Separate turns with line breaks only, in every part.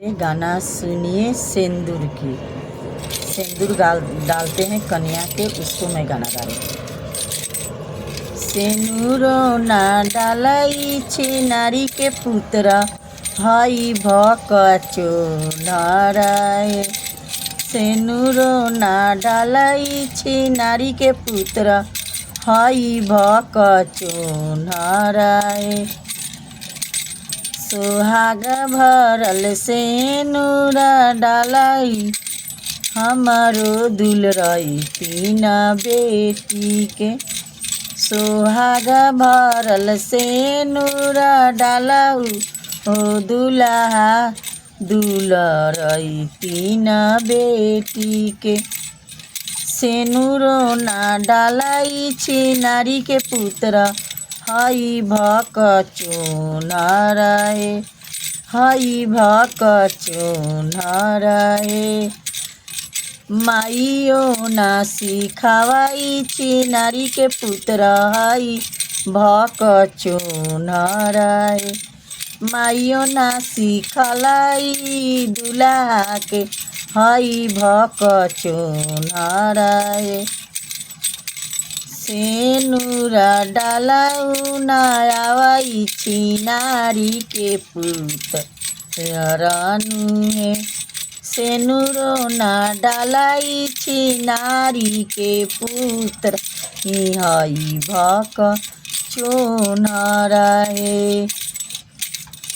ये गाना सुनिए सिंदूर की। सिंदूर डालते हैं कन्या के, उसको मैं गाना गा रही हूँ। सिंदूरो ना डालाई छे नारी के पुत्र हई भकचो नाराय। सिंदूरो ना डालाई छे नारी के पुत्र हई भकचो नाराय। सुहाग भरल सेनुरा डालाई हमारो दुलरई तीन बेटी के। सुहाग भरल सेनुरा डालाऊ ओ दुल्हा दुलरई तीन बेटी के। सेनुरो ना डालाई छी नारी के पुत्र हई भकचो नाराय। हई भकचो नाराय। माइयो ना सिखावाई छी नारी के पुत्र हई भकचो नाराय। माइयो ना सिखलाई दुल्हा के हई भकचो नाराय। सेनुरा डालाऊ ना आवाई छी नारी के पुत्र रानू है। सेनुरो ना डालाई छी नारी के पुत्र हई भकचो नाराय।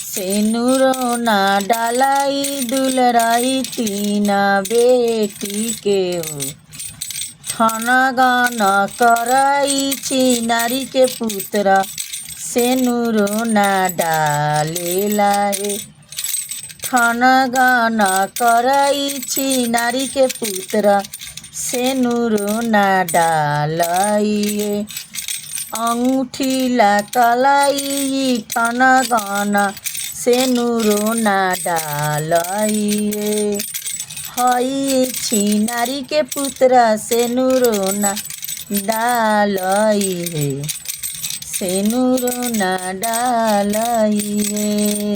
सेनुरो ना डालाई दुलरई तीन बेटी के हो। खाना गाना कराई छी नारी के पुत्र सेनुरो ना डालेला रे। खाना गाना कराई छी नारी के पुत्र सेनुरो ना डालाई। अंगूठी ला कलाई खाना गाना सेनुरो ना डालाई। हई छी नारी के पुत्र सेनुरो ना डालई है। सेनुरो ना डालई है।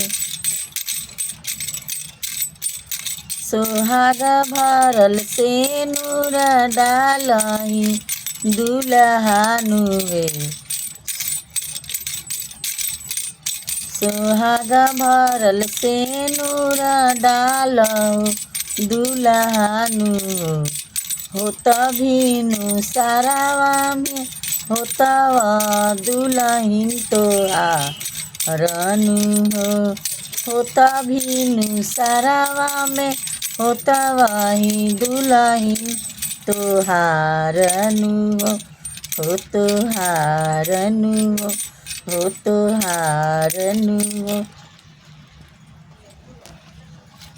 सुहाग भरल सेनुर डालई दुल्हानु है। सुहाग भरल सेनुर डालऊ दुल्हानु होत भीनु सारावा में होतवा दुल्हिन तोहारनु हो। होत भीनु सारावा में होतवा ही दुल्हिन तोहारनु हो तोहारनु हो तोहारनु हो।